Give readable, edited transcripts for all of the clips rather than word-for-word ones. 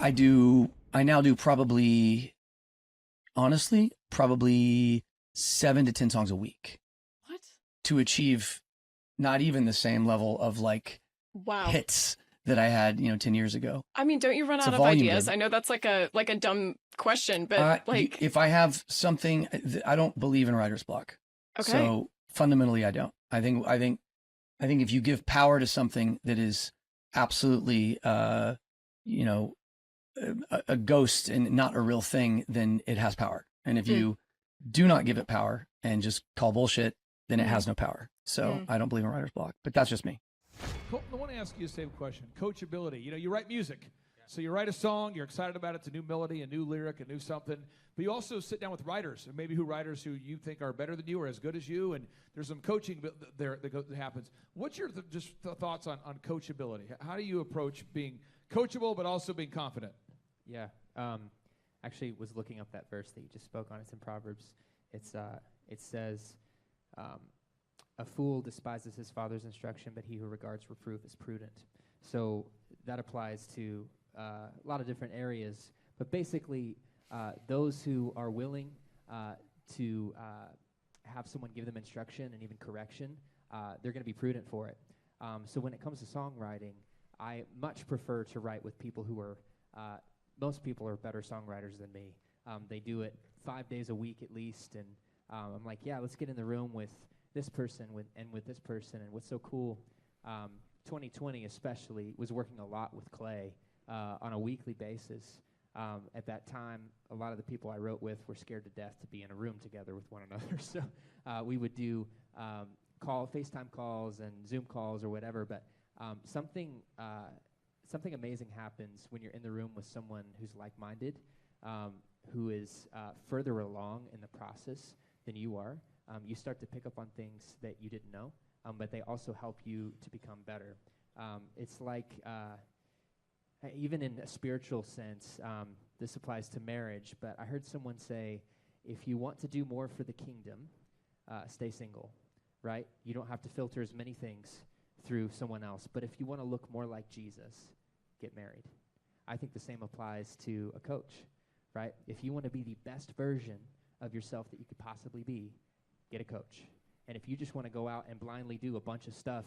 I now do probably, honestly, probably 7 to 10 songs a week What? to achieve not even the same level of like Wow. hits that I had, 10 years ago. I mean, don't you run It's a out of volume ideas? game. I know that's like a dumb question, but like, If I have something, I don't believe in writer's block. okay. So fundamentally, I don't. I think if you give power to something that is absolutely, you know, a ghost and not a real thing, then it has power. And if Mm. you do not give it power and just call bullshit, then it Mm. has no power. So Mm. I don't believe in writer's block, but that's just me. Colton, I want to ask you the same question. Coachability. You write music. So you write a song, you're excited about it, it's a new melody, a new lyric, a new something. But you also sit down with writers, and maybe writers who you think are better than you or as good as you, and there's some coaching there that happens. What's your thoughts on coachability? How do you approach being coachable but also being confident? Yeah. Actually was looking up that verse that you just spoke on. It's in Proverbs. It says, a fool despises his father's instruction, but he who regards reproof is prudent. So that applies to a lot of different areas. But basically, those who are willing to have someone give them instruction and even correction, they're going to be prudent for it. So when it comes to songwriting, I much prefer to write with people who are most people are better songwriters than me. They do it 5 days a week at least, and I'm like, yeah, let's get in the room with this person with this person. And what's so cool, 2020 especially, was working a lot with Clay on a weekly basis. At that time, a lot of the people I wrote with were scared to death to be in a room together with one another. So we would do FaceTime calls and Zoom calls or whatever, but something amazing happens when you're in the room with someone who's like-minded, who is further along in the process than you are. You start to pick up on things that you didn't know, but they also help you to become better. It's like, even in a spiritual sense, this applies to marriage, but I heard someone say, if you want to do more for the kingdom, stay single, right? You don't have to filter as many things through someone else, but if you want to look more like Jesus, get married. I think the same applies to a coach, right? If you want to be the best version of yourself that you could possibly be, get a coach. And if you just want to go out and blindly do a bunch of stuff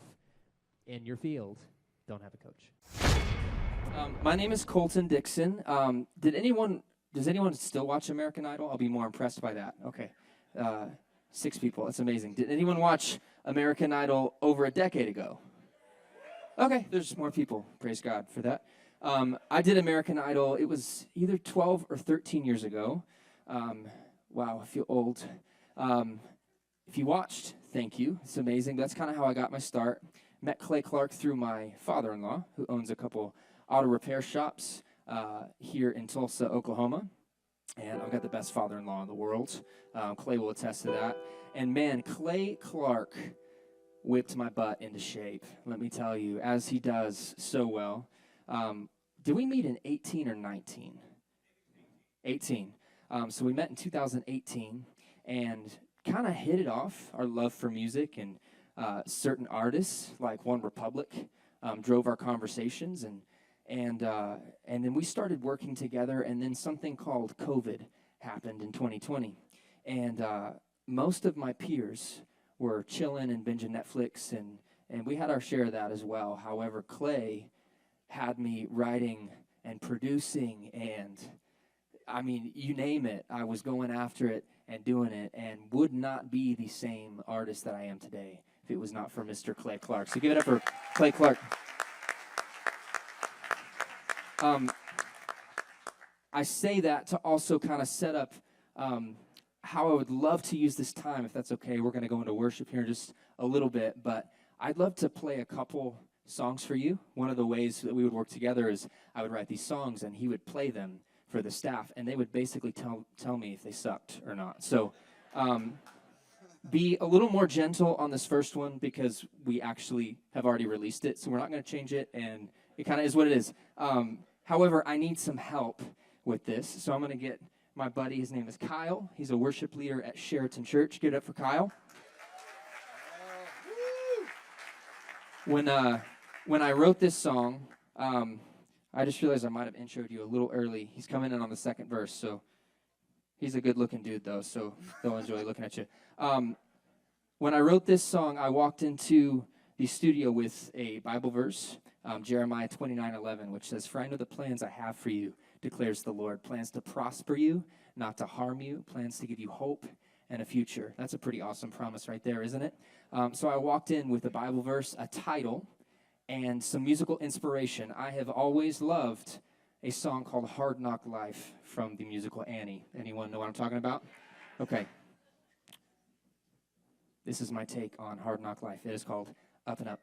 in your field, don't have a coach. My name is Colton Dixon. Does anyone still watch American Idol? I'll be more impressed by that. Okay. 6 people. That's amazing. Did anyone watch American Idol over a decade ago? Okay, there's more people. Praise God for that. I did American Idol. It was either 12 or 13 years ago. Wow, I feel old. If you watched, thank you. It's amazing. That's kind of how I got my start. Met Clay Clark through my father-in-law, who owns a couple auto repair shops here in Tulsa, Oklahoma. And I've got the best father-in-law in the world. Clay will attest to that. And man, Clay Clark whipped my butt into shape, let me tell you, as he does so well. Did we meet in 18 or 19? 18. So we met in 2018 and kind of hit it off, our love for music, and certain artists like One Republic drove our conversations, and then we started working together, and then something called COVID happened in 2020. And most of my peers were chilling and binging Netflix, and we had our share of that as well. However, Clay had me writing and producing, and I mean, you name it, I was going after it and doing it, and would not be the same artist that I am today if it was not for Mr. Clay Clark. So give it up for Clay Clark. I say that to also kind of set up how I would love to use this time, if that's okay. We're going to go into worship here in just a little bit, but I'd love to play a couple songs for you. One of the ways that we would work together is I would write these songs, and he would play them for the staff, and they would basically tell me if they sucked or not. So be a little more gentle on this first one, because we actually have already released it, so we're not going to change it, and it kind of is what it is. However, I need some help with this, so I'm going to get my buddy. His name is Kyle. He's a worship leader at Sheraton Church. Give it up for Kyle. When I wrote this song, I just realized I might have introed you a little early. He's coming in on the second verse, so he's a good-looking dude, though, so they'll enjoy looking at you. When I wrote this song, I walked into the studio with a Bible verse, Jeremiah 29:11, which says, "For I know the plans I have for you, declares the Lord, plans to prosper you, not to harm you, plans to give you hope and a future." That's a pretty awesome promise right there, isn't it? So I walked in with a Bible verse, a title, and some musical inspiration. I have always loved a song called Hard Knock Life from the musical Annie. Anyone know what I'm talking about? Okay. This is my take on Hard Knock Life. It is called Up and Up.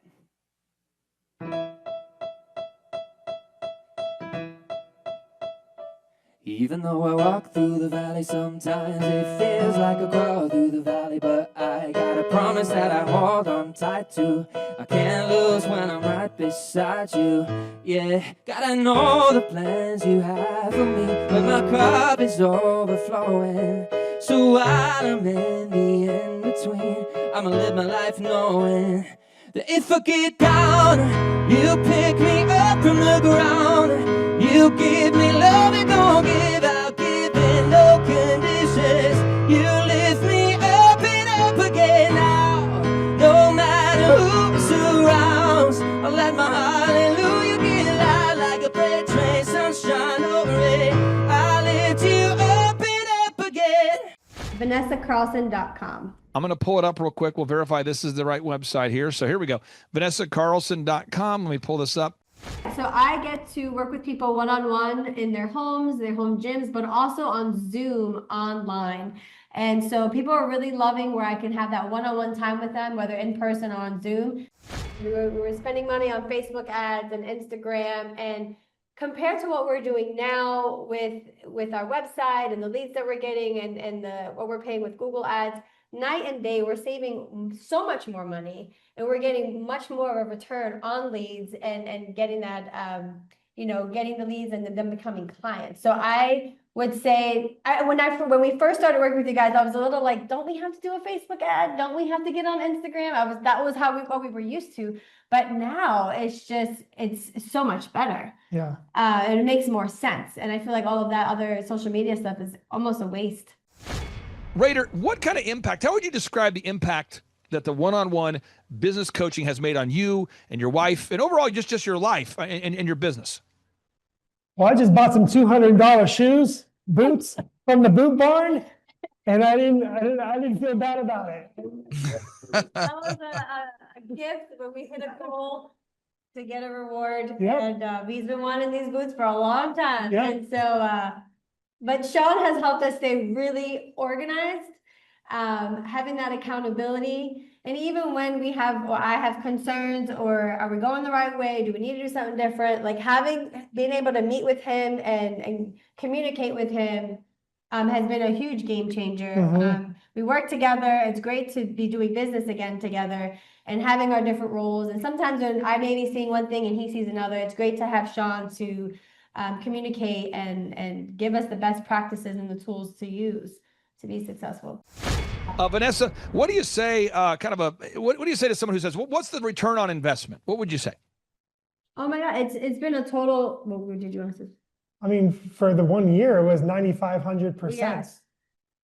Even though I walk through the valley, sometimes it feels like a crawl through the valley, but I got a promise that I hold on tight to. I can't lose when I'm right beside you. Yeah, gotta know the plans you have for me, but my cup is overflowing. So while I'm in the in-between, I'ma live my life knowing that if I get down, you pick me up from the ground. You give me love and gon' give out, giving no conditions. You lift me up and up again now. No matter who surrounds, I'll let my hallelujah get loud like a freight train, sunshine over it. I lift you up and up again. VanessaCarlson.com. I'm going to pull it up real quick. We'll verify this is the right website here. So here we go. VanessaCarlson.com. Let me pull this up. So I get to work with people one-on-one in their homes, their home gyms, but also on Zoom online. And so people are really loving where I can have that one-on-one time with them, whether in person or on Zoom. We're spending money on Facebook ads and Instagram, and compared to what we're doing now with our website and the leads that we're getting and what we're paying with Google ads, night and day, we're saving so much more money, and we're getting much more of a return on leads and getting that, getting the leads and them becoming clients. So I would say, when we first started working with you guys, I was a little like, don't we have to do a Facebook ad? Don't we have to get on Instagram? That was what we were used to. But now it's so much better. Yeah. And it makes more sense. And I feel like all of that other social media stuff is almost a waste. Raider, what kind of impact, how would you describe the impact that the one-on-one business coaching has made on you and your wife and overall just your life and your business? Well, I just bought some $200 shoes, boots from the boot barn, and I didn't feel bad about it. That was a gift when we hit a goal to get a reward. Yep. And he's been wanting these boots for a long time. Yep. And so, but Sean has helped us stay really organized, having that accountability. And even when I have concerns, or are we going the right way? Do we need to do something different? Like being able to meet with him and communicate with him has been a huge game changer. Mm-hmm. We work together. It's great to be doing business again together and having our different roles. And sometimes when I may be seeing one thing and he sees another, it's great to have Sean to communicate and give us the best practices and the tools to use to be successful. Vanessa, what do you say? What do you say to someone who says, well, "What's the return on investment?" What would you say? Oh my God, it's been a total. What did you want to say? I mean, for the 1 year, it was 9,500%. Yes.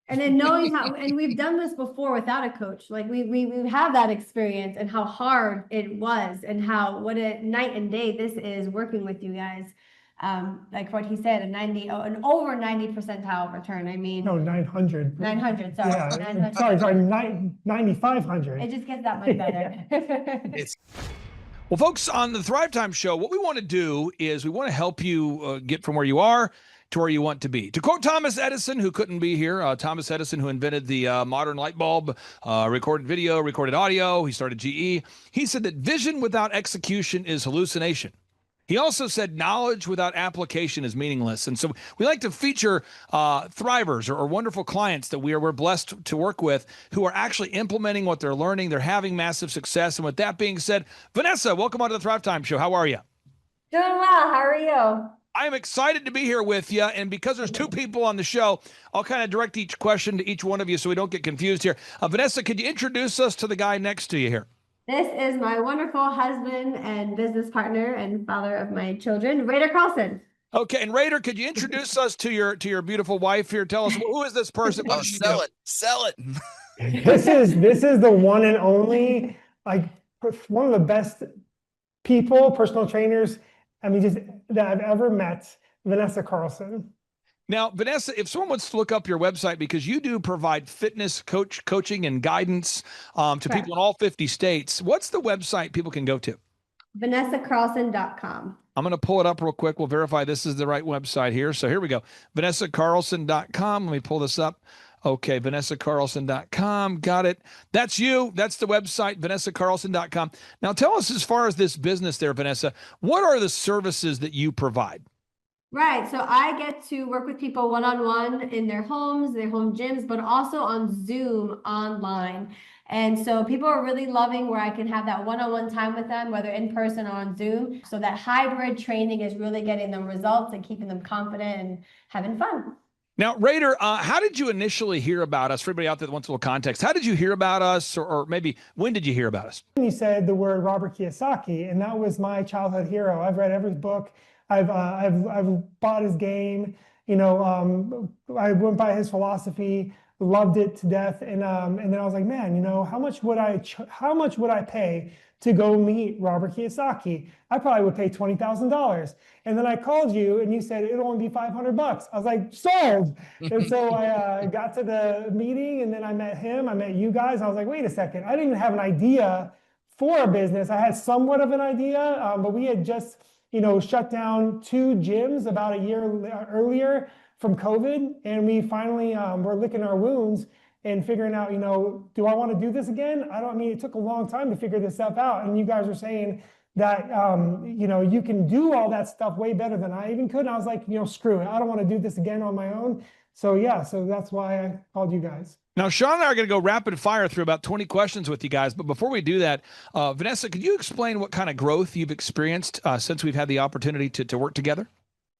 And then knowing how, and we've done this before without a coach, like we have that experience and how hard it was and what a night and day this is working with you guys. Like what he said, an over 90 percentile return. I mean, No, 900. 900, sorry. Yeah, 900. sorry, 9,500. It just gets that much better. Well, folks, on the Thrivetime show, what we want to do is we want to help you get from where you are to where you want to be. To quote Thomas Edison, who couldn't be here, Thomas Edison, who invented the modern light bulb, recorded video, recorded audio, he started GE. He said that vision without execution is hallucination. He also said knowledge without application is meaningless. And so we like to feature thrivers or wonderful clients that we're blessed to work with who are actually implementing what they're learning. They're having massive success. And with that being said, Vanessa, welcome onto the Thrivetime show. How are you? Doing well. How are you? I'm excited to be here with you. And because there's two people on the show, I'll kind of direct each question to each one of you so we don't get confused here. Vanessa, could you introduce us to the guy next to you here? This is my wonderful husband and business partner and father of my children, Raider Carlson. Okay, and Raider, could you introduce us to your beautiful wife here? Tell us, who is this person? What does she do? Sell it. This is the one and only, like, one of the best people, personal trainers, I mean, just that I've ever met, Vanessa Carlson. Now, Vanessa, if someone wants to look up your website, because you do provide fitness coaching and guidance to people in all 50 states, what's the website people can go to? VanessaCarlson.com. I'm going to pull it up real quick. We'll verify this is the right website here. So here we go. VanessaCarlson.com. Let me pull this up. Okay, VanessaCarlson.com. Got it. That's you. That's the website, VanessaCarlson.com. Now tell us, as far as this business there, Vanessa, what are the services that you provide? Right. So I get to work with people one-on-one in their homes, their home gyms, but also on Zoom online. And so people are really loving where I can have that one-on-one time with them, whether in person or on Zoom. So that hybrid training is really getting them results and keeping them confident and having fun. Now, Raider, how did you initially hear about us? For everybody out there that wants a little context, how did you hear about us, or maybe when did you hear about us? You said the word Robert Kiyosaki, and that was my childhood hero. I've read every book. I've bought his game. You know, I went by his philosophy, loved it to death, and then I was like, man, you know, how much would I pay to go meet Robert Kiyosaki? I probably would pay $20,000. And then I called you and you said it'll only be $500. I was like, sold. And so I got to the meeting, and then I met him. I met you guys. I was like, wait a second. I didn't even have an idea for a business. I had somewhat of an idea, but we had just, you know, shut down 2 gyms about a year earlier from COVID. And we finally were licking our wounds and figuring out, you know, do I want to do this again? I mean, it took a long time to figure this stuff out. And you guys were saying that, you know, you can do all that stuff way better than I even could. And I was like, you know, screw it. I don't want to do this again on my own. So yeah, so that's why I called you guys. Now, Sean and I are going to go rapid fire through about 20 questions with you guys. But before we do that, Vanessa, could you explain what kind of growth you've experienced since we've had the opportunity to work together?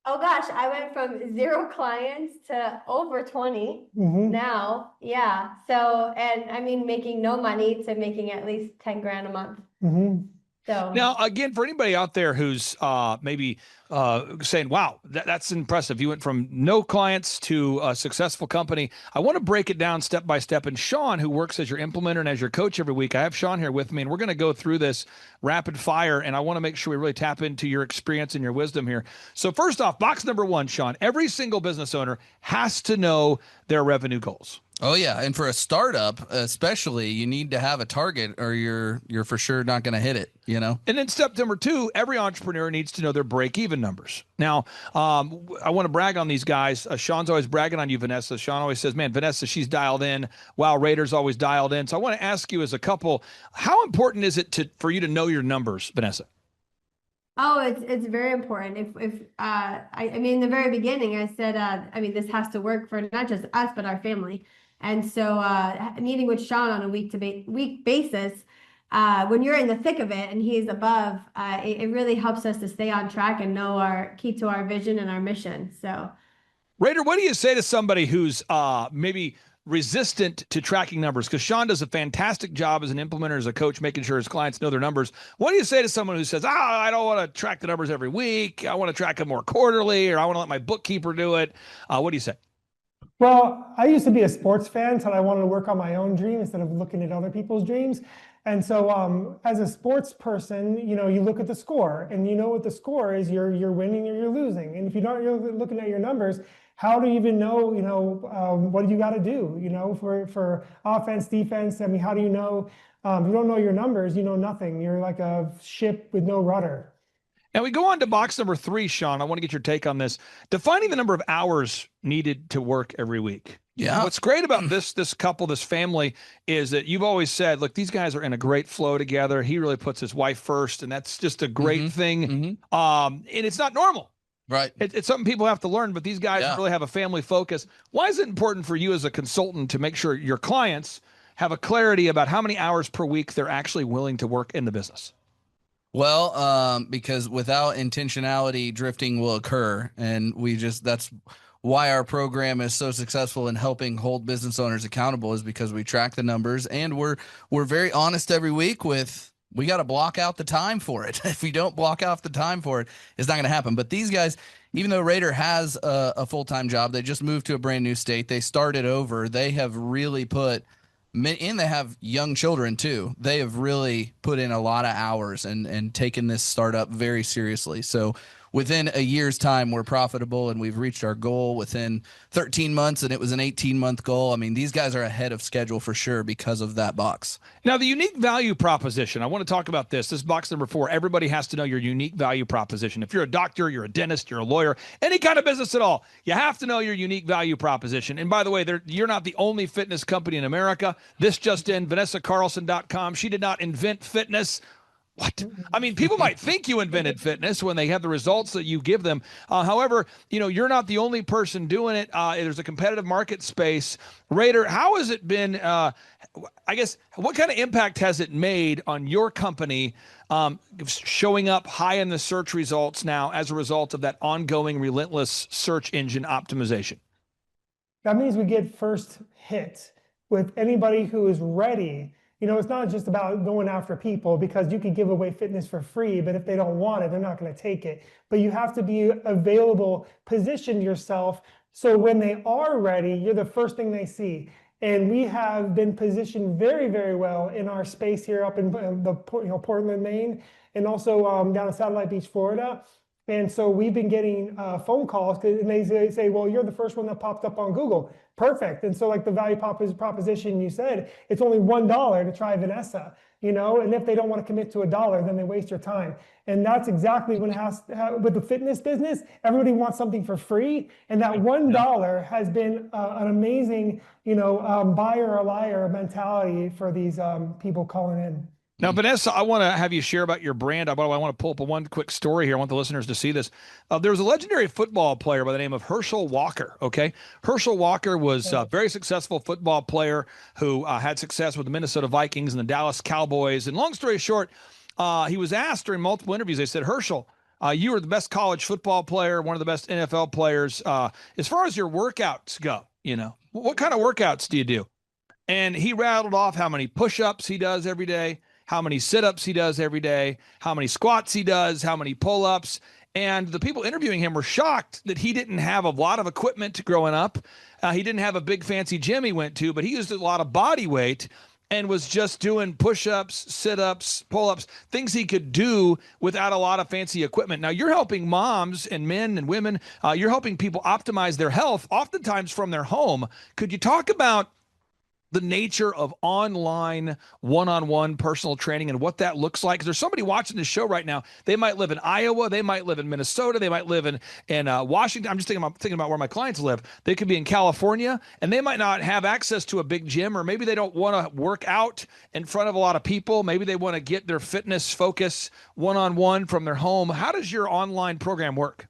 Oh gosh, I went from 0 clients to over 20 now. Yeah. So, and I mean, making no money to making at least 10 grand a month. So now, again, for anybody out there who's maybe saying, wow, that's impressive. You went from no clients to a successful company. I want to break it down step by step. And Sean, who works as your implementer and as your coach every week, I have Sean here with me, and we're going to go through this rapid fire. And I want to make sure we really tap into your experience and your wisdom here. So first off, box number 1, Sean, every single business owner has to know their revenue goals. Oh yeah, and for a startup, especially, you need to have a target, or you're for sure not going to hit it. You know. And then step number 2, every entrepreneur needs to know their break-even numbers. Now, I want to brag on these guys. Sean's always bragging on you, Vanessa. Sean always says, "Man, Vanessa, she's dialed in." Wow, Raider's always dialed in. So I want to ask you, as a couple, how important is it for you to know your numbers, Vanessa? Oh, it's very important. I mean, in the very beginning, I said, I mean, this has to work for not just us, but our family. And so meeting with Sean on a week basis, when you're in the thick of it and he's above, it really helps us to stay on track and keep to our vision and our mission. So, Raider, what do you say to somebody who's maybe resistant to tracking numbers? Because Sean does a fantastic job as an implementer, as a coach, making sure his clients know their numbers. What do you say to someone who says, I don't want to track the numbers every week. I want to track them more quarterly, or I want to let my bookkeeper do it. What do you say? Well, I used to be a sports fan, so I wanted to work on my own dream instead of looking at other people's dreams. And so as a sports person, you know, you look at the score, and you know what the score is, you're winning or you're losing. And if you're not looking at your numbers, how do you even know, you know, what do you got to do, you know, for offense, defense? I mean, how do you know? If you don't know your numbers, you know nothing. You're like a ship with no rudder. And we go on to box number 3, Sean. I want to get your take on this. Defining the number of hours needed to work every week. Yeah. What's great about this couple, this family, is that you've always said, look, these guys are in a great flow together. He really puts his wife first, and that's just a great thing. And it's not normal. Right. It's something people have to learn, but these guys really have a family focus. Why is it important for you as a consultant to make sure your clients have a clarity about how many hours per week they're actually willing to work in the business? Well, because without intentionality, drifting will occur. And that's why our program is so successful in helping hold business owners accountable, is because we track the numbers, and we're very honest every week with we got to block out the time for it. If we don't block out the time for it, it's not going to happen. But these guys, even though Raider has a full-time job, they just moved to a brand new state. They started over. They have really put and they have young children too. They have really put in a lot of hours and taken this startup very seriously. So within a year's time, we're profitable and we've reached our goal within 13 months, and it was an 18-month goal. I mean, these guys are ahead of schedule for sure because of that box. Now, the unique value proposition, I want to talk about this. This box number 4, everybody has to know your unique value proposition. If you're a doctor, you're a dentist, you're a lawyer, any kind of business at all, you have to know your unique value proposition. And by the way, you're not the only fitness company in America. This just in, VanessaCarlson.com. She did not invent fitness. What? I mean, people might think you invented fitness when they have the results that you give them. However, you're not the only person doing it. There's a competitive market space. Raider, how has it been? I guess, what kind of impact has it made on your company showing up high in the search results now as a result of that ongoing relentless search engine optimization? That means we get first hit with anybody who is ready. It's not just about going after people, because you can give away fitness for free, but if they don't want it, they're not going to take it. But you have to be available, position yourself, so when they are ready, you're the first thing they see. And we have been positioned very, very well in our space here up in the Portland, Maine, and also down in Satellite Beach, Florida. And so we've been getting phone calls, and they say, well, you're the first one that popped up on Google. Perfect. And so like the value proposition you said, it's only $1 to try Vanessa, and if they don't want to commit to $1, then they waste your time. And that's exactly what it has to have with the fitness business. Everybody wants something for free. And that $1 has been an amazing, buyer or liar mentality for these people calling in. Now, Vanessa, I want to have you share about your brand. By the way, I want to pull up one quick story here. I want the listeners to see this. There was a legendary football player by the name of Herschel Walker, okay? Herschel Walker was a very successful football player who had success with the Minnesota Vikings and the Dallas Cowboys. And long story short, he was asked during multiple interviews, they said, Herschel, you are the best college football player, one of the best NFL players. As far as your workouts go, what kind of workouts do you do? And he rattled off how many push-ups he does every day, how many sit-ups he does every day, how many squats he does, how many pull-ups. And the people interviewing him were shocked that he didn't have a lot of equipment growing up. He didn't have a big fancy gym he went to, but he used a lot of body weight and was just doing push-ups, sit-ups, pull-ups, things he could do without a lot of fancy equipment. Now, you're helping moms and men and women. You're helping people optimize their health, oftentimes from their home. Could you talk about the nature of online one-on-one personal training and what that looks like? Because there's somebody watching this show right now. They might live in Iowa. They might live in Minnesota. They might live in Washington. I'm just thinking about where my clients live. They could be in California, and they might not have access to a big gym, or maybe they don't want to work out in front of a lot of people. Maybe they want to get their fitness focus one-on-one from their home. How does your online program work?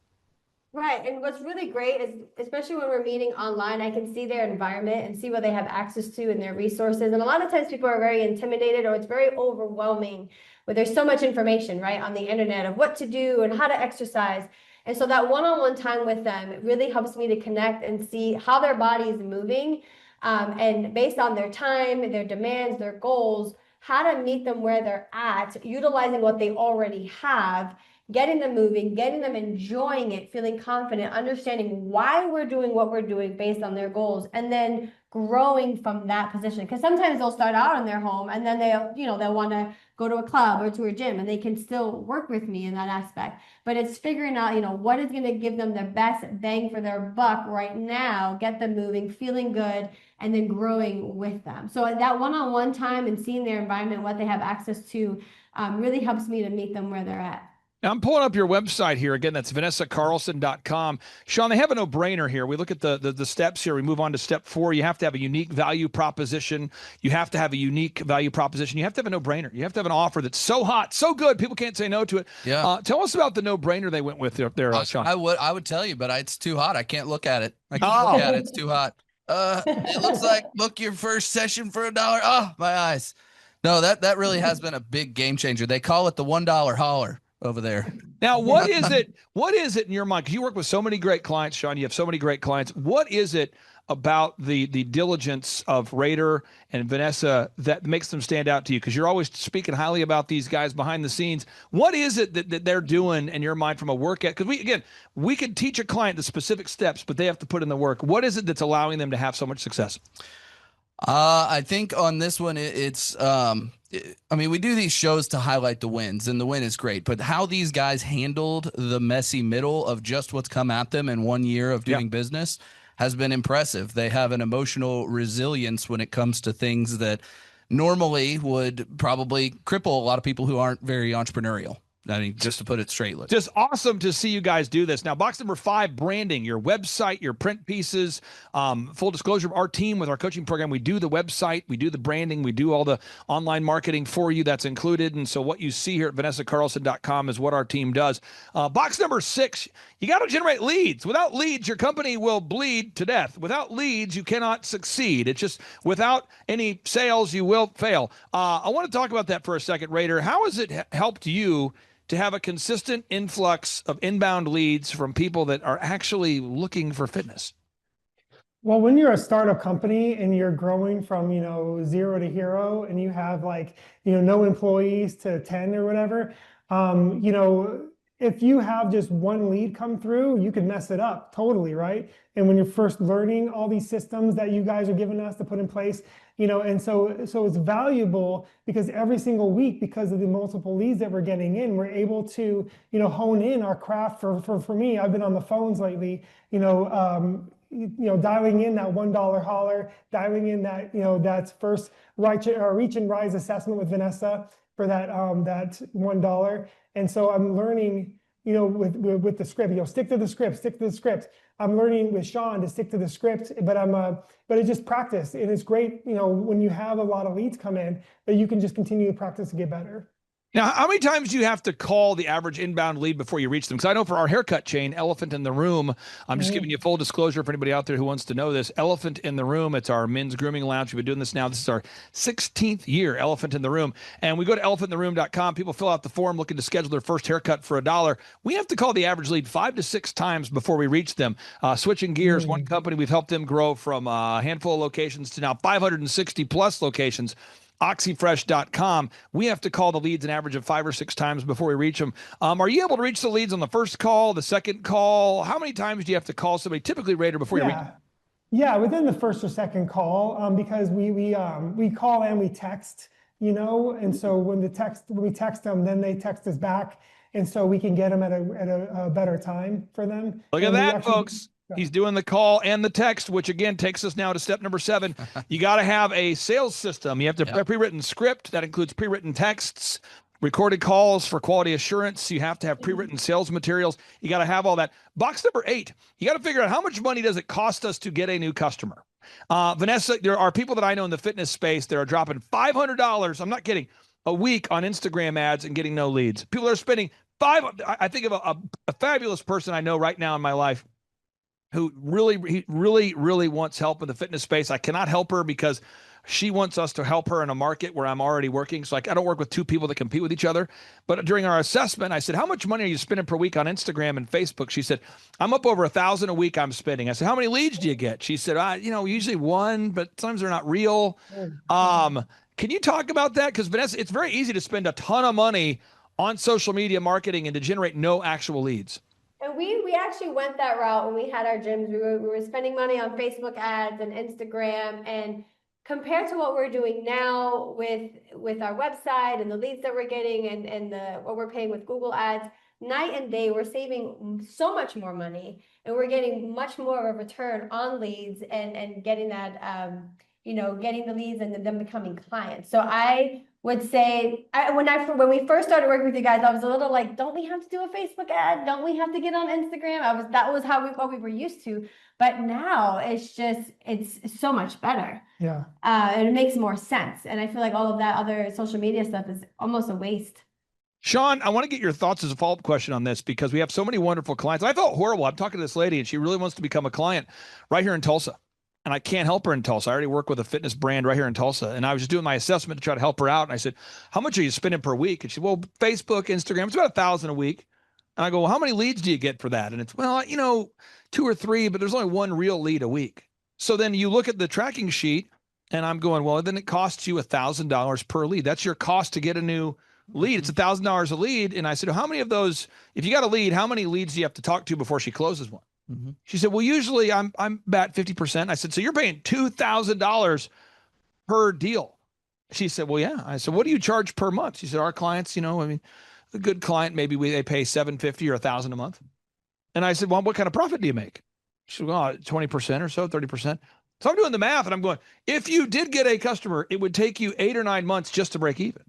Right. And what's really great is, especially when we're meeting online, I can see their environment and see what they have access to and their resources. And a lot of times people are very intimidated, or it's very overwhelming where there's so much information, right, on the internet of what to do and how to exercise. And so that one-on-one time with them, it really helps me to connect and see how their body is moving, and based on their time, their demands, their goals, how to meet them where they're at, utilizing what they already have, getting them moving, getting them enjoying it, feeling confident, understanding why we're doing what we're doing based on their goals, and then growing from that position. Because sometimes they'll start out in their home and then they'll want to go to a club or to a gym, and they can still work with me in that aspect. But it's figuring out, what is going to give them the best bang for their buck right now, get them moving, feeling good, and then growing with them. So that one-on-one time and seeing their environment, what they have access to, really helps me to meet them where they're at. Now, I'm pulling up your website here. Again, that's VanessaCarlson.com. Sean, they have a no-brainer here. We look at the steps here. We move on to step 4. You have to have a unique value proposition. You have to have a unique value proposition. You have to have a no-brainer. You have to have an offer that's so hot, so good, people can't say no to it. Yeah. Tell us about the no-brainer they went with there, Sean. I would tell you, but it's too hot. I can't look at it. I can't look at it. It's too hot. It looks like book your first session for $1. Oh, my eyes. No, that really has been a big game changer. They call it the $1 holler over there. Now, what is it in your mind? Because you work with so many great clients, Sean. You have so many great clients. What is it about the diligence of Raider and Vanessa that makes them stand out to you? Because you're always speaking highly about these guys behind the scenes. What is it that they're doing in your mind from a work ethic? Because we could teach a client the specific steps, but they have to put in the work. What is it that's allowing them to have so much success? I think on this one, I mean, we do these shows to highlight the wins, and the win is great, but how these guys handled the messy middle of just what's come at them in 1 year of doing business has been impressive. They have an emotional resilience when it comes to things that normally would probably cripple a lot of people who aren't very entrepreneurial. I mean, just to put it straight. Just awesome to see you guys do this. Now, box number 5, branding, your website, your print pieces. Full disclosure, our team with our coaching program, we do the website, we do the branding, we do all the online marketing for you. That's included. And so what you see here at VanessaCarlson.com is what our team does. Box number 6, you got to generate leads. Without leads, your company will bleed to death. Without leads, you cannot succeed. It's just without any sales, you will fail. I want to talk about that for a second, Raider. How has it helped you to have a consistent influx of inbound leads from people that are actually looking for fitness? Well, when you're a startup company and you're growing from, 0 to hero, and you have no employees to 10 or whatever, if you have just one lead come through, you can mess it up totally, right? And when you're first learning all these systems that you guys are giving us to put in place, and so it's valuable because every single week, because of the multiple leads that we're getting in, we're able to, hone in our craft. For me, I've been on the phones lately, dialing in that $1 holler, dialing in that, that first reach and rise assessment with Vanessa for that $1. And so I'm learning, with the script, stick to the script. I'm learning with Sean to stick to the script, but it's just practice. And it's great, when you have a lot of leads come in, that you can just continue to practice to get better. Now, how many times do you have to call the average inbound lead before you reach them? Because I know for our haircut chain, Elephant in the Room, I'm just giving you full disclosure for anybody out there who wants to know this. Elephant in the Room, it's our men's grooming lounge. We've been doing this now. This is our 16th year, Elephant in the Room. And we go to elephantintheroom.com. People fill out the form looking to schedule their first haircut for $1. We have to call the average lead 5 to 6 times before we reach them. Switching gears, one company, we've helped them grow from a handful of locations to now 560 plus locations. Oxyfresh.com. We have to call the leads an average of 5 or 6 times before we reach them. Are you able to reach the leads on the first call, the second call? How many times do you have to call somebody, typically, Raider, before you reach them? Yeah, within the first or second call, because we call and we text, and so when we text them, then they text us back, and so we can get them at a better time for them. Look at that, folks. He's doing the call and the text, which again takes us now to step number 7. You got to have a sales system. You have to have a pre-written script that includes pre-written texts, recorded calls for quality assurance. You have to have pre-written sales materials. You got to have all that. Box number 8, you got to figure out how much money does it cost us to get a new customer. Vanessa, there are people that I know in the fitness space that are dropping $500, I'm not kidding, a week on Instagram ads and getting no leads. People are spending I think of a fabulous person I know right now in my life who really wants help in the fitness space. I cannot help her because she wants us to help her in a market where I'm already working. So I don't work with 2 people that compete with each other. But during our assessment, I said, how much money are you spending per week on Instagram and Facebook? She said, I'm up over $1,000 a week I'm spending. I said, how many leads do you get? She said, usually 1, but sometimes they're not real. Can you talk about that? Because Vanessa, it's very easy to spend a ton of money on social media marketing and to generate no actual leads. And we actually went that route when we had our gyms. We were spending money on Facebook ads and Instagram, and compared to what we're doing now with our website and the leads that we're getting and what we're paying with Google ads, night and day, we're saving so much more money, and we're getting much more of a return on leads and getting that getting the leads and them becoming clients. So I would say when we first started working with you guys, I was a little like, don't we have to do a Facebook ad? Don't we have to get on Instagram? That was what we were used to. But now it's so much better. Yeah. And it makes more sense. And I feel like all of that other social media stuff is almost a waste. Sean, I want to get your thoughts as a follow-up question on this because we have so many wonderful clients. I felt horrible. I'm talking to this lady and she really wants to become a client right here in Tulsa. And I can't help her in Tulsa. I already work with a fitness brand right here in Tulsa. And I was just doing my assessment to try to help her out. And I said, how much are you spending per week? And she said, well, Facebook, Instagram, it's about $1,000 a week. And I go, well, how many leads do you get for that? And it's, 2 or 3, but there's only 1 real lead a week. So then you look at the tracking sheet, and I'm going, well, then it costs you $1,000 per lead. That's your cost to get a new lead. It's $1,000 a lead. And I said, how many of those, if you got a lead, how many leads do you have to talk to before she closes one? She said, well, usually I'm about 50%. I said, so you're paying $2,000 per deal. She said, well, yeah. I said, what do you charge per month? She said, our clients, I mean, a good client, maybe they pay $750 or $1,000 a month. And I said, well, what kind of profit do you make? She said, well, 20% or so, 30%. So I'm doing the math and I'm going, if you did get a customer, it would take you 8 or 9 months just to break even.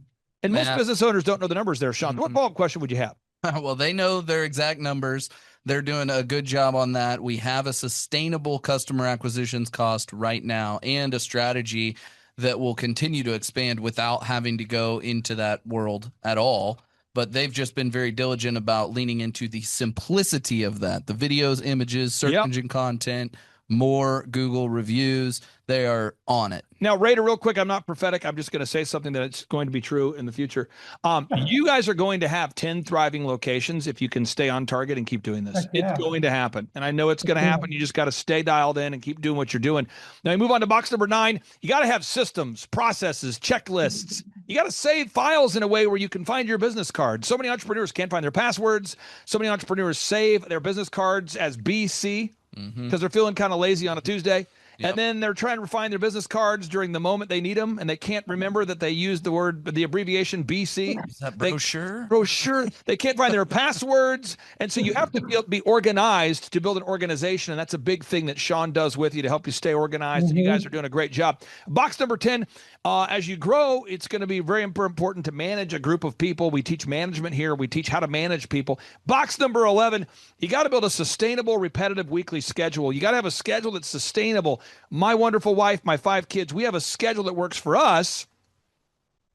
And most business owners don't know the numbers there, Sean. What follow-up question would you have? Well, they know their exact numbers. They're doing a good job on that. We have a sustainable customer acquisitions cost right now and a strategy that will continue to expand without having to go into that world at all. But they've just been very diligent about leaning into the simplicity of that. The videos, images, search engine content, more Google reviews. They are on it. Now, Raider, real quick, I'm not prophetic. I'm just going to say something that's going to be true in the future. You guys are going to have 10 thriving locations if you can stay on target and keep doing this. Yeah. It's going to happen. And I know it's going to happen. You just got to stay dialed in and keep doing what you're doing. Now, you move on to box number 9. You got to have systems, processes, checklists. You got to save files in a way where you can find your business card. So many entrepreneurs can't find their passwords. So many entrepreneurs save their business cards as BC because they're feeling kind of lazy on a Tuesday. And then they're trying to find their business cards during the moment they need them, and they can't remember that they used the abbreviation BC. Is that brochure? Brochure. They can't find their passwords. And so you have to be organized to build an organization, and that's a big thing that Sean does with you to help you stay organized, and you guys are doing a great job. Box number 10, as you grow, it's going to be very important to manage a group of people. We teach management here. We teach how to manage people. Box number 11, you got to build a sustainable, repetitive weekly schedule. You got to have a schedule that's sustainable. My wonderful wife, my 5 kids, we have a schedule that works for us.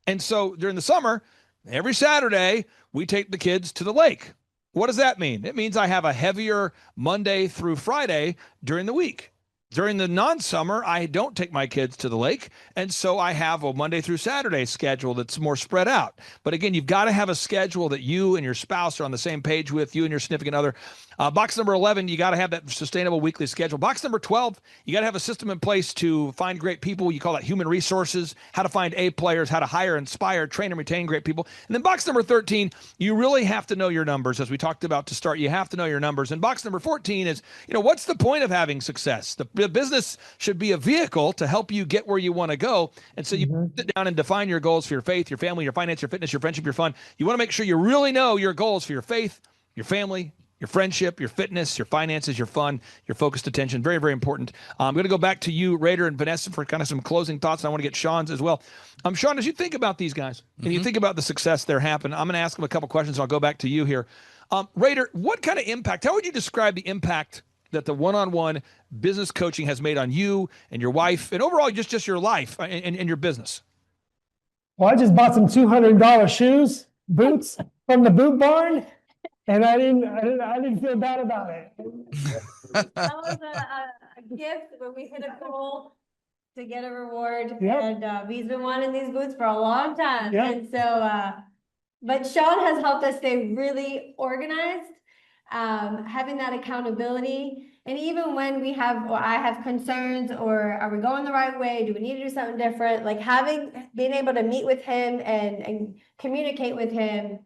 And so during the summer, every Saturday, we take the kids to the lake. What does that mean? It means I have a heavier Monday through Friday during the week. During the non-summer, I don't take my kids to the lake, and so I have a Monday through Saturday schedule that's more spread out. But again, you've got to have a schedule that you and your spouse are on the same page with, you and your significant other. Box number 11, you got to have that sustainable weekly schedule. Box number 12, you got to have a system in place to find great people. You call that human resources, how to find A players, how to hire, inspire, train, and retain great people. And then box number 13, you really have to know your numbers. As we talked about to start, you have to know your numbers. And box number 14 is, what's the point of having success? The business should be a vehicle to help you get where you want to go. And so you sit down and define your goals for your faith, your family, your finance, your fitness, your friendship, your fun. You want to make sure you really know your goals for your faith, your family, your friendship, your fitness, your finances, your fun, your focused attention. Very, very important. I'm going to go back to you, Raider and Vanessa, for kind of some closing thoughts. And I want to get Sean's as well. Sean, as you think about these guys and you think about the success they're having, I'm going to ask them a couple questions. And I'll go back to you here. Raider, what kind of impact, how would you describe the impact that the one-on-one business coaching has made on you and your wife and overall just your life and your business? Well, I just bought some $200 shoes, boots from the boot barn. And I didn't feel bad about it. That was a gift when we hit a goal to get a reward. Yep. And he's been wanting these boots for a long time. Yep. And so, but Sean has helped us stay really organized, having that accountability. And even when I have concerns, or are we going the right way? Do we need to do something different? Like being able to meet with him and communicate with him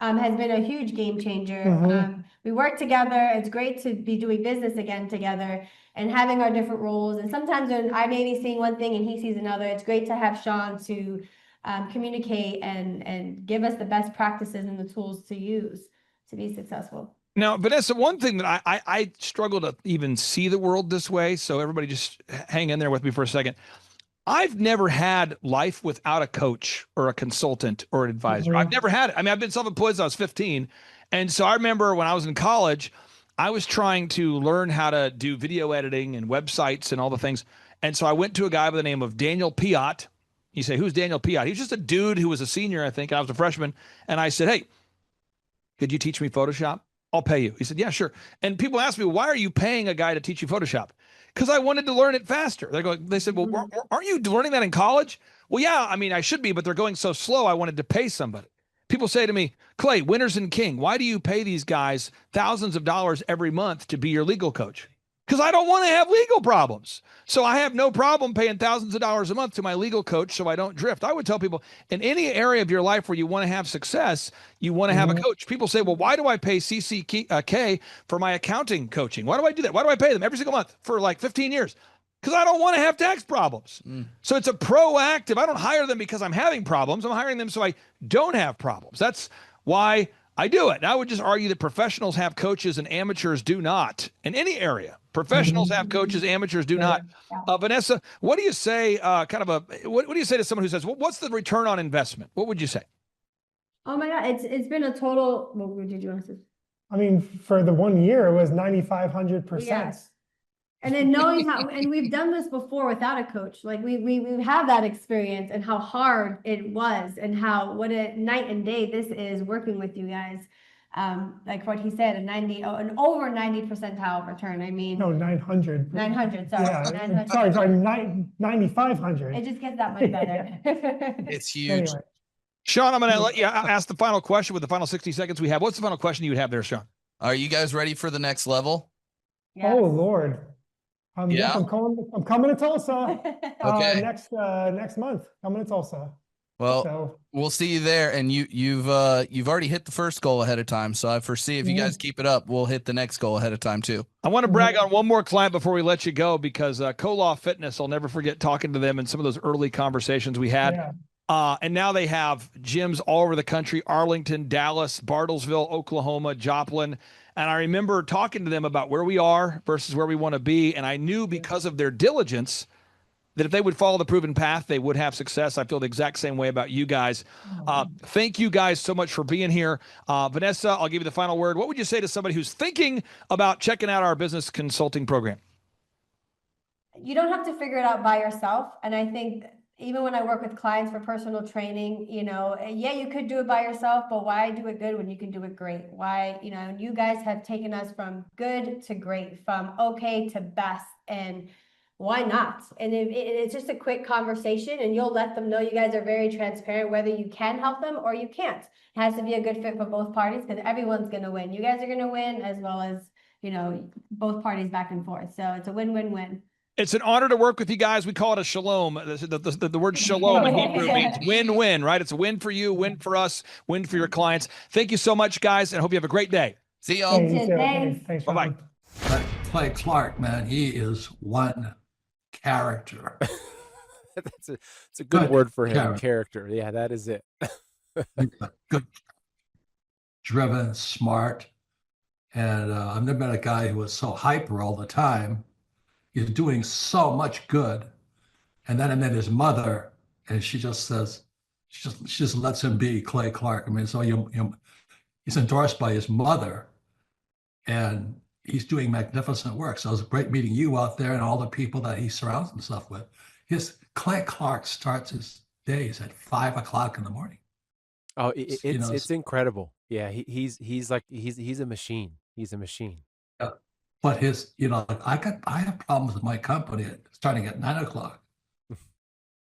has been a huge game changer. We work together. It's great to be doing business again together and having our different roles. And sometimes when I may be seeing one thing and he sees another, it's great to have Sean to communicate and give us the best practices and the tools to use to be successful. Now, Vanessa, one thing that I struggle to even see the world this way, so everybody just hang in there with me for a second. I've never had life without a coach or a consultant or an advisor. I've never had it. I mean, I've been self-employed since I was 15. And so I remember when I was in college, I was trying to learn how to do video editing and websites and all the things. And so I went to a guy by the name of Daniel Piot. You say, who's Daniel Piot? He was just a dude who was a senior, I think. And I was a freshman. And I said, hey, could you teach me Photoshop? I'll pay you. He said, yeah, sure. And people ask me, why are you paying a guy to teach you Photoshop? Because I wanted to learn it faster. They said, well, aren't you learning that in college? Well, yeah, I mean, I should be, but they're going so slow. I wanted to pay somebody. People say to me, Clay, Winters and King, why do you pay these guys thousands of dollars every month to be your legal coach? because I don't want to have legal problems. So I have no problem paying thousands of dollars a month to my legal coach so I don't drift. I would tell people, in any area of your life where you want to have success, you want to have a coach. People say, well, why do I pay CCK for my accounting coaching? Why do I do that? Why do I pay them every single month for like 15 years? Because I don't want to have tax problems. So it's a proactive. I don't hire them because I'm having problems. I'm hiring them so I don't have problems. That's why I do it. And I would just argue that professionals have coaches and amateurs do not. In any area, professionals have coaches, amateurs do not. Vanessa, what do you say? What do you say to someone who says, well, "What's the return on investment?" What would you say? Oh my God, it's been a total. What did you want to say? I mean, for the 1 year, it was 9,500%. Yes. And then knowing how, and we've done this before without a coach, like we have that experience and how hard it was and how, what a night and day this is working with you guys. Like what he said, an over 90 percentile return. I mean, No, 900. 900, sorry. Yeah, 900. sorry, 9,500. It just gets that much better. It's huge. Anyway, Sean, I'm going to let you ask the final question with the final 60 seconds we have. What's the final question you would have there, Sean? Are you guys ready for the next level? Yes. oh Lord. Yeah? I'm coming to Tulsa. Okay. Next month, coming to Tulsa. Well, So we'll see you there. And you've already hit the first goal ahead of time. So I foresee if you guys keep it up, we'll hit the next goal ahead of time too. I want to brag on one more client before we let you go, because Kolaw Fitness, I'll never forget talking to them and some of those early conversations we had. yeah. And now they have gyms all over the country: Arlington, Dallas, Bartlesville, Oklahoma, Joplin. And I remember talking to them about where we are versus where we want to be. And I knew because of their diligence that if they would follow the proven path, they would have success. I feel the exact same way about you guys. Thank you guys so much for being here. Vanessa, I'll give you the final word. What would you say to somebody who's thinking about checking out our business consulting program? You don't have to figure it out by yourself. And I think even when I work with clients for personal training, yeah, you could do it by yourself, but why do it good when you can do it great? Why, you guys have taken us from good to great, from okay to best, and why not? And it's just a quick conversation, and you'll let them know you guys are very transparent, whether you can help them or you can't. It has to be a good fit for both parties, because everyone's going to win. You guys are going to win, as well as, both parties back and forth. So it's a win-win-win. It's an honor to work with you guys. We call it a shalom. The word shalom in Hebrew means win-win, right? It's a win for you, win for us, win for your clients. Thank you so much, guys, and I hope you have a great day. See y'all. Thanks. Bye-bye. Clay Clark, man, he is one character. It's a good word for him. Character. Yeah, that is it. Good, driven, smart. And I've never met a guy who was so hyper all the time. He's doing so much good. And then I met his mother, and she just says, she just lets him be Clay Clark. I mean, so he's endorsed by his mother, and he's doing magnificent work. So it was great meeting you out there and all the people that he surrounds himself with. Clay Clark starts his days at 5 o'clock in the morning. Oh, it's incredible. Yeah, he's a machine. He's a machine. Yeah. But I have problems with my company starting at 9 o'clock.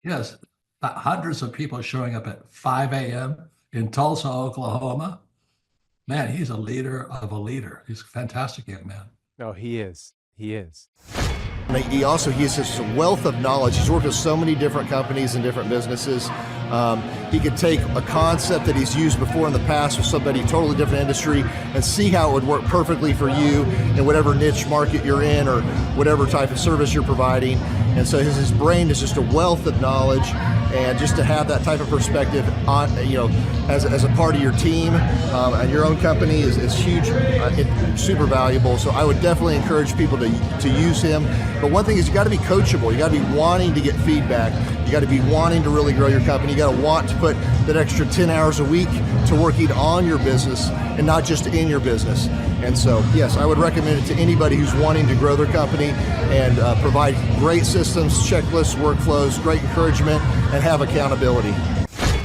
Yes, hundreds of people showing up at 5 a.m. in Tulsa, Oklahoma. Man, he's a leader of a leader. He's a fantastic young man. Oh, he is. He is. He has such a wealth of knowledge. He's worked with so many different companies and different businesses. He could take a concept that he's used before in the past with somebody totally different industry and see how it would work perfectly for you in whatever niche market you're in or whatever type of service you're providing. And so his brain is just a wealth of knowledge, and just to have that type of perspective on, as a part of your team and your own company is huge, super valuable. So I would definitely encourage people to use him. But one thing is, you got to be coachable. You got to be wanting to get feedback. You got to be wanting to really grow your company. You got to want to put that extra 10 hours a week to working on your business and not just in your business. And so, yes, I would recommend it to anybody who's wanting to grow their company and provide great systems, checklists, workflows, great encouragement, and have accountability.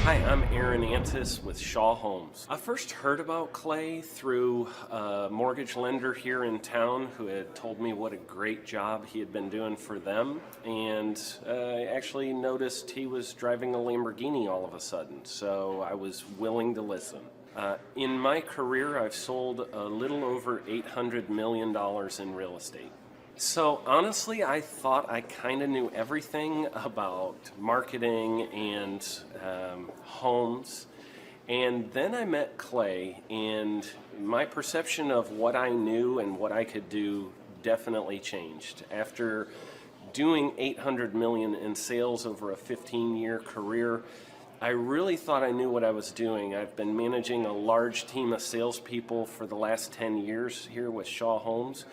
Hi, I'm Aaron Antis with Shaw Homes. I first heard about Clay through a mortgage lender here in town who had told me what a great job he had been doing for them, and I actually noticed he was driving a Lamborghini all of a sudden, so I was willing to listen. In my career, I've sold a little over $800 million in real estate. So honestly, I thought I kind of knew everything about marketing and homes. And then I met Clay, and my perception of what I knew and what I could do definitely changed. After doing $800 million in sales over a 15-year career, I really thought I knew what I was doing. I've been managing a large team of salespeople for the last 10 years here with Shaw Homes.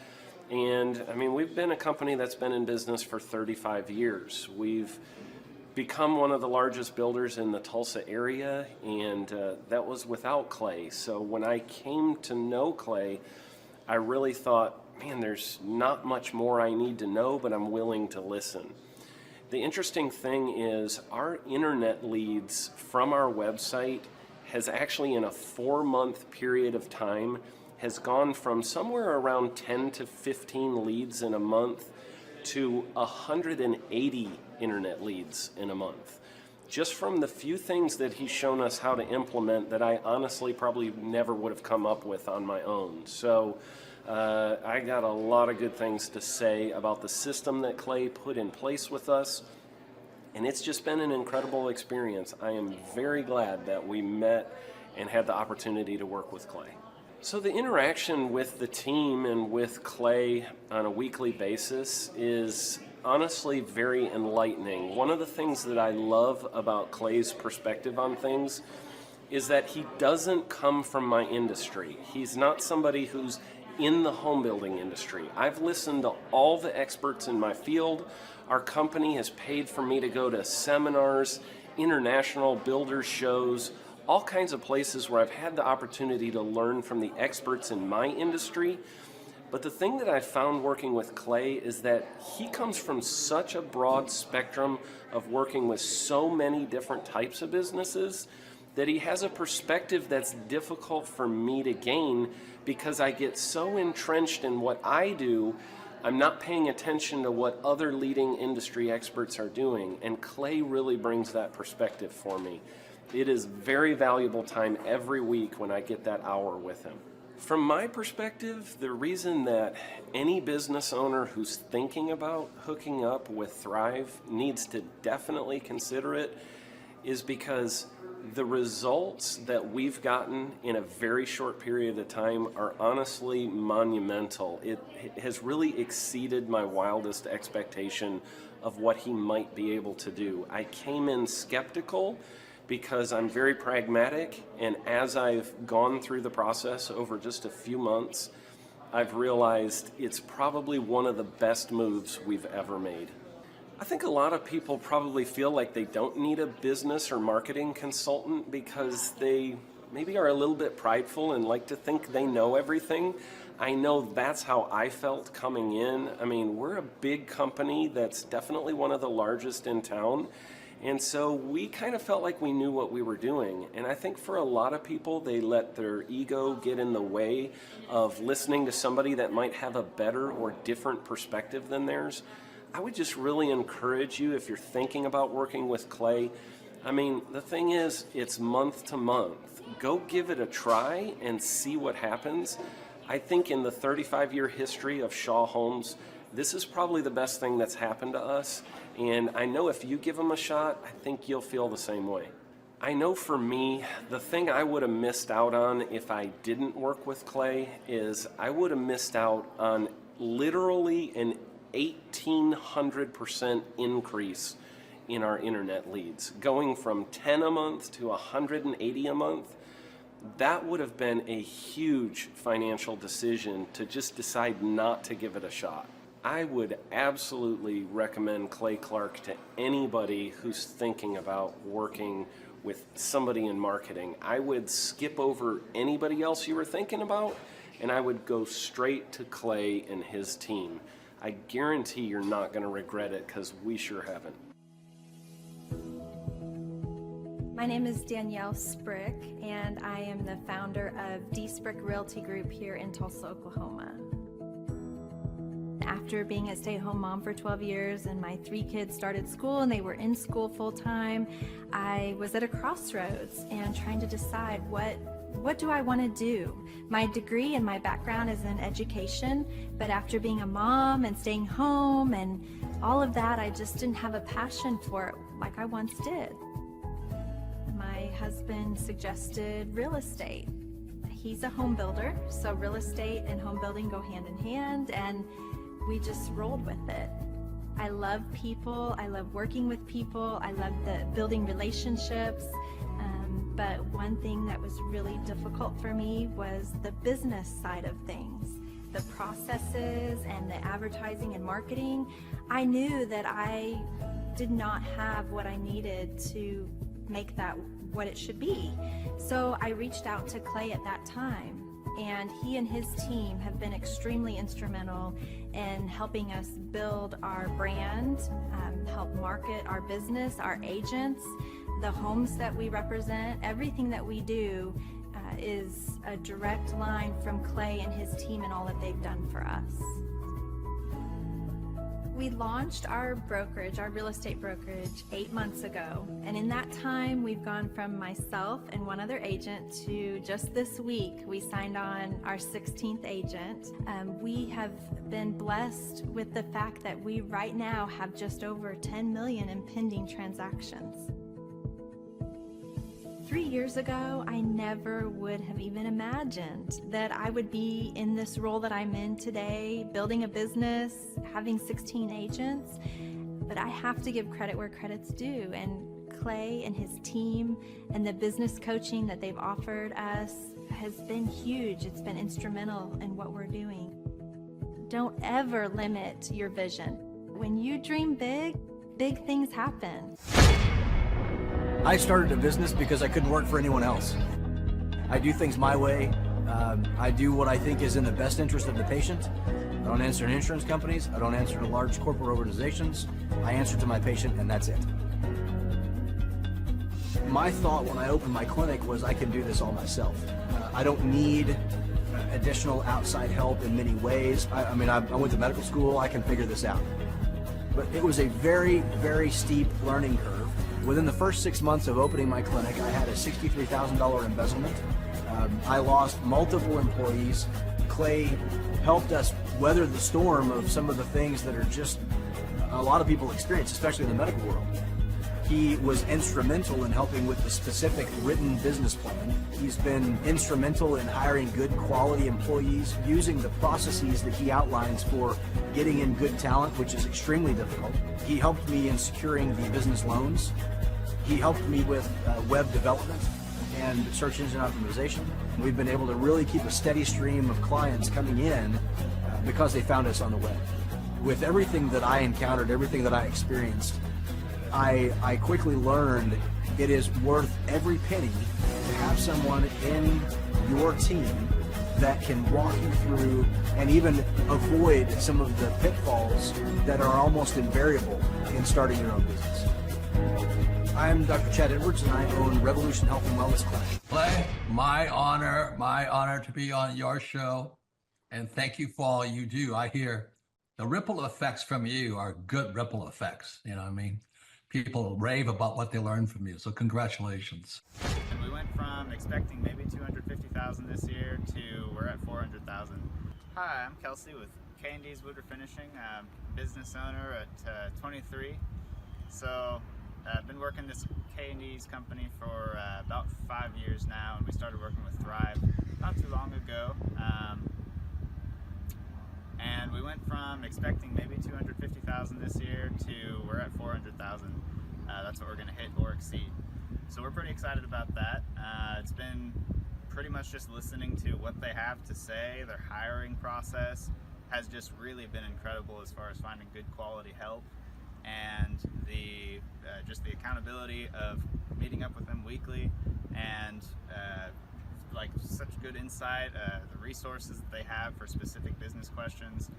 And I mean, we've been a company that's been in business for 35 years. We've become one of the largest builders in the Tulsa area, and that was without Clay. So when I came to know Clay, I really thought, man, there's not much more I need to know, but I'm willing to listen. The interesting thing is our internet leads from our website has actually, in a 4-month period of time, has gone from somewhere around 10 to 15 leads in a month to 180 internet leads in a month. Just from the few things that he's shown us how to implement that I honestly probably never would have come up with on my own. So I got a lot of good things to say about the system that Clay put in place with us, and it's just been an incredible experience. I am very glad that we met and had the opportunity to work with Clay. So the interaction with the team and with Clay on a weekly basis is honestly very enlightening. One of the things that I love about Clay's perspective on things is that he doesn't come from my industry. He's not somebody who's in the home building industry. I've listened to all the experts in my field. Our company has paid for me to go to seminars, international builders shows, all kinds of places where I've had the opportunity to learn from the experts in my industry. But the thing that I found working with Clay is that he comes from such a broad spectrum of working with so many different types of businesses that he has a perspective that's difficult for me to gain because I get so entrenched in what I do, I'm not paying attention to what other leading industry experts are doing. And Clay really brings that perspective for me. It is very valuable time every week when I get that hour with him. From my perspective, the reason that any business owner who's thinking about hooking up with Thrive needs to definitely consider it is because the results that we've gotten in a very short period of time are honestly monumental. It has really exceeded my wildest expectation of what he might be able to do. I came in skeptical because I'm very pragmatic, and as I've gone through the process over just a few months, I've realized it's probably one of the best moves we've ever made. I think a lot of people probably feel like they don't need a business or marketing consultant because they maybe are a little bit prideful and like to think they know everything. I know that's how I felt coming in. I mean, we're a big company that's definitely one of the largest in town. And so we kind of felt like we knew what we were doing. And I think for a lot of people, they let their ego get in the way of listening to somebody that might have a better or different perspective than theirs. I would just really encourage you, if you're thinking about working with Clay, I mean, the thing is, it's month to month. Go give it a try and see what happens. I think in the 35-year history of Shaw Homes, this is probably the best thing that's happened to us. And I know if you give them a shot, I think you'll feel the same way. I know for me, the thing I would have missed out on if I didn't work with Clay is I would have missed out on literally an 1,800% increase in our internet leads. Going from 10 a month to 180 a month, that would have been a huge financial decision to just decide not to give it a shot. I would absolutely recommend Clay Clark to anybody who's thinking about working with somebody in marketing. I would skip over anybody else you were thinking about, and I would go straight to Clay and his team. I guarantee you're not going to regret it because we sure haven't. My name is Danielle Sprick, and I am the founder of D Sprick Realty Group here in Tulsa, Oklahoma. After being a stay-at-home mom for 12 years and my 3 kids started school and they were in school full-time, I was at a crossroads and trying to decide what what do I want to do? My degree and my background is in education, but after being a mom and staying home and all of that, I just didn't have a passion for it like I once did. My husband suggested real estate. He's a home builder, so real estate and home building go hand in hand, and we just rolled with it. I love people, I love working with people, I love building relationships, but one thing that was really difficult for me was the business side of things. The processes and the advertising and marketing. I knew that I did not have what I needed to make that what it should be. So I reached out to Clay at that time, and he and his team have been extremely instrumental in helping us build our brand, help market our business, our agents, the homes that we represent. Everything that we do is a direct line from Clay and his team and all that they've done for us. We launched our brokerage, our real estate brokerage, 8 months ago. And in that time, we've gone from myself and one other agent to just this week, we signed on our 16th agent. We have been blessed with the fact that we right now have just over 10 million in pending transactions. 3 years ago, I never would have even imagined that I would be in this role that I'm in today, building a business, having 16 agents. But I have to give credit where credit's due, and Clay and his team and the business coaching that they've offered us has been huge. It's been instrumental in what we're doing. Don't ever limit your vision. When you dream big, big things happen. I started a business because I couldn't work for anyone else. I do things my way. I do what I think is in the best interest of the patient. I don't answer to insurance companies. I don't answer to large corporate organizations. I answer to my patient, and that's it. My thought when I opened my clinic was I can do this all myself. I don't need additional outside help in many ways. I went to medical school. I can figure this out. But it was a very, very steep learning curve. Within the first 6 months of opening my clinic, I had a $63,000 embezzlement. I lost multiple employees. Clay helped us weather the storm of some of the things that are just a lot of people experience, especially in the medical world. He was instrumental in helping with the specific written business plan. He's been instrumental in hiring good quality employees, using the processes that he outlines for getting in good talent, which is extremely difficult. He helped me in securing the business loans. He helped me with web development and search engine optimization. We've been able to really keep a steady stream of clients coming in because they found us on the web. With everything that I encountered, everything that I experienced, I quickly learned it is worth every penny to have someone in your team that can walk you through and even avoid some of the pitfalls that are almost invariable in starting your own business. I'm Dr. Chad Edwards, and I own Revolution Health and Wellness Clinic. Clay, my honor to be on your show, and thank you for all you do. I hear the ripple effects from you are good ripple effects, you know what I mean? People rave about what they learned from you, so congratulations. And we went from expecting maybe 250,000 this year to we're at 400,000. Hi, I'm Kelsey with K&D's Woodward Finishing, business owner at 23. So I've been working this K&D's company for about 5 years now, and we started working with Thrive not too long ago. And we went from expecting maybe 250,000 this year to we're at 400,000. That's what we're going to hit or exceed. So we're pretty excited about that. It's been pretty much just listening to what they have to say. Their hiring process has just really been incredible as far as finding good quality help, and the just the accountability of meeting up with them weekly, and like such good insight, the resources that they have for specific business questions.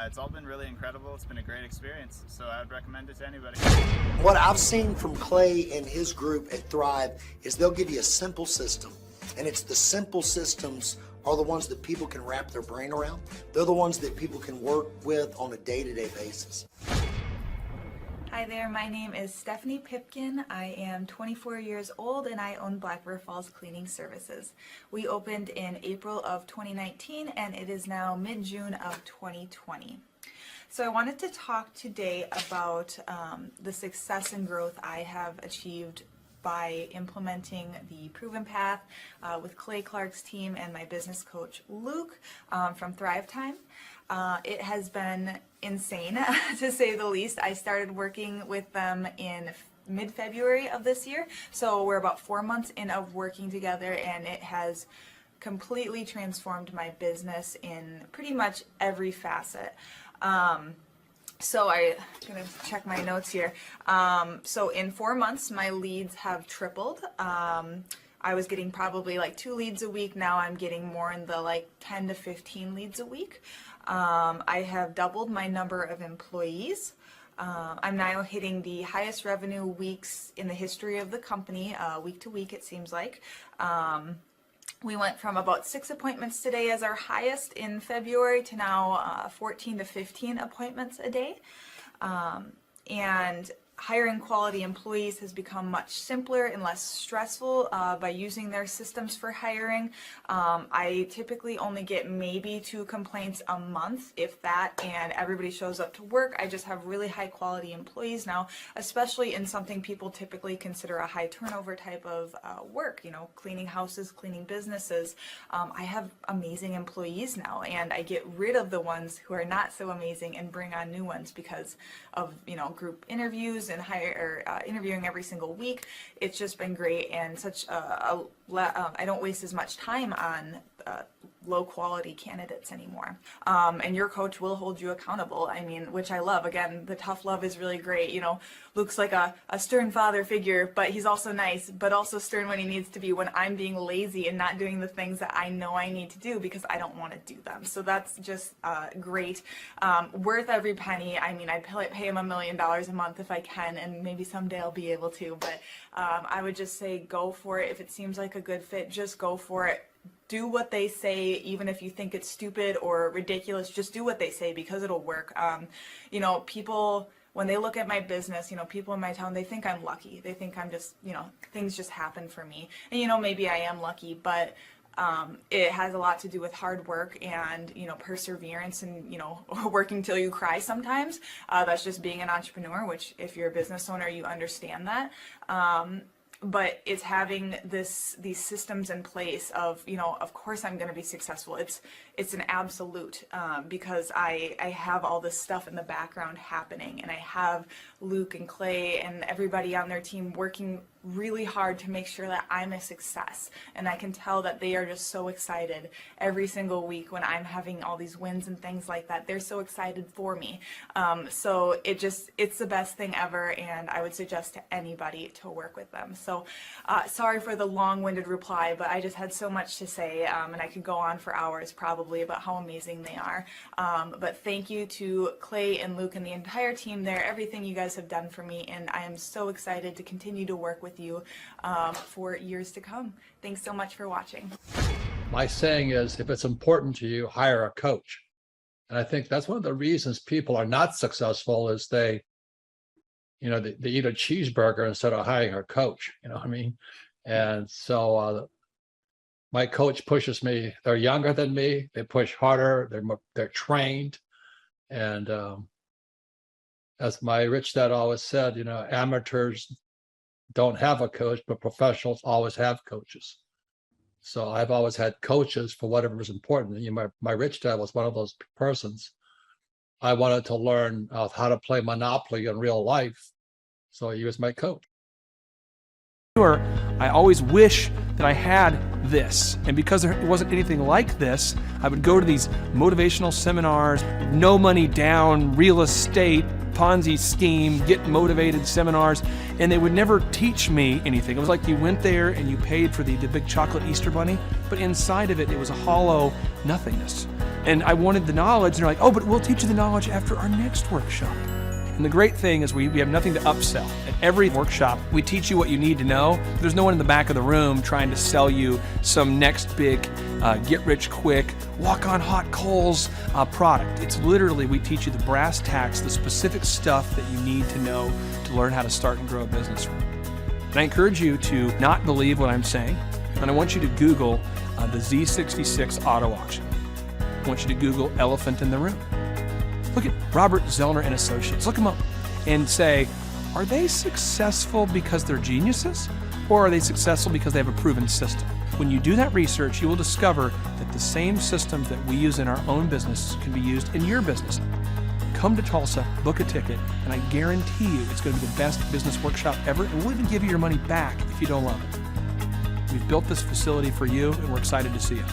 It's all been really incredible. It's been a great experience, so I would recommend it to anybody. What I've seen from Clay and his group at Thrive is they'll give you a simple system, and it's the simple systems are the ones that people can wrap their brain around. They're the ones that people can work with on a day-to-day basis. Hi there, my name is Stephanie Pipkin. I am 24 years old and I own Black River Falls Cleaning Services. We opened in April of 2019 and it is now mid-June of 2020. So I wanted to talk today about the success and growth I have achieved by implementing the Proven Path with Clay Clark's team and my business coach Luke from Thrivetime. It has been insane to say the least. I started working with them in mid-February of this year, so we're about 4 months in of working together, and it has completely transformed my business in pretty much every facet. So I'm gonna check my notes here. So in 4 months, my leads have tripled. I was getting probably like 2 leads a week. Now I'm getting more in the like 10 to 15 leads a week. I have doubled my number of employees. I'm now hitting the highest revenue weeks in the history of the company, week to week it seems like. We went from about 6 appointments today as our highest in February to now 14 to 15 appointments a day. And hiring quality employees has become much simpler and less stressful by using their systems for hiring. I typically only get maybe 2 complaints a month, if that, and everybody shows up to work. I just have really high quality employees now, especially in something people typically consider a high turnover type of work, you know, cleaning houses, cleaning businesses. I have amazing employees now, and I get rid of the ones who are not so amazing and bring on new ones because of, you know, group interviews and interviewing every single week. It's just been great, and such I don't waste as much time on low quality candidates anymore. And your coach will hold you accountable. I mean, which I love. Again, the tough love is really great. You know, Luke's like a stern father figure, but he's also nice, but also stern when he needs to be, when I'm being lazy and not doing the things that I know I need to do because I don't want to do them. So that's just great. Worth every penny. I mean, I'd pay him $1 million a month if I can, and maybe someday I'll be able to, but I would just say go for it. If it seems like a good fit, just go for it. Do what they say, even if you think it's stupid or ridiculous, just do what they say because it'll work. You know, people, when they look at my business, you know, people in my town, they think I'm lucky. They think I'm just, you know, things just happen for me. And, you know, maybe I am lucky, but it has a lot to do with hard work and, you know, perseverance and, you know, working till you cry sometimes. That's just being an entrepreneur, which if you're a business owner, you understand that. But it's having these systems in place of, you know, of course I'm going to be successful. It's an absolute because I have all this stuff in the background happening, and I have Luke and Clay and everybody on their team working really hard to make sure that I'm a success. And I can tell that they are just so excited every single week when I'm having all these wins and things like that. They're so excited for me. So it's the best thing ever, and I would suggest to anybody to work with them. So sorry for the long-winded reply, but I just had so much to say, and I could go on for hours probably about how amazing they are. But thank you to Clay and Luke and the entire team there, everything you guys have done for me, and I am so excited to continue to work with you for years to come. Thanks so much for watching. My saying is, if it's important to you, hire a coach. And I think that's one of the reasons people are not successful is they eat a cheeseburger instead of hiring a coach, you know what I mean? And so my coach pushes me. They're younger than me. They push harder. They're trained. And as my rich dad always said, you know, amateurs don't have a coach, but professionals always have coaches. So I've always had coaches for whatever is important. You know, my rich dad was one of those persons. I wanted to learn how to play Monopoly in real life, so he was my coach. I always wish that I had this, and because there wasn't anything like this, I would go to these motivational seminars, no money down, real estate, Ponzi scheme, get motivated seminars, and they would never teach me anything. It was like you went there and you paid for the big chocolate Easter bunny, but inside of it, it was a hollow nothingness. And I wanted the knowledge, and they're like, oh, but we'll teach you the knowledge after our next workshop. And the great thing is we have nothing to upsell. At every workshop, we teach you what you need to know. There's no one in the back of the room trying to sell you some next big get-rich-quick, walk-on-hot coals product. It's literally, we teach you the brass tacks, the specific stuff that you need to know to learn how to start and grow a business. And I encourage you to not believe what I'm saying, and I want you to Google the Z66 auto auction. I want you to Google elephant in the room. Look at Robert Zellner and Associates. Look them up and say, are they successful because they're geniuses, or are they successful because they have a proven system? When you do that research, you will discover that the same systems that we use in our own business can be used in your business. Come to Tulsa, book a ticket, and I guarantee you it's going to be the best business workshop ever, and we'll even give you your money back if you don't love it. We've built this facility for you, and we're excited to see you.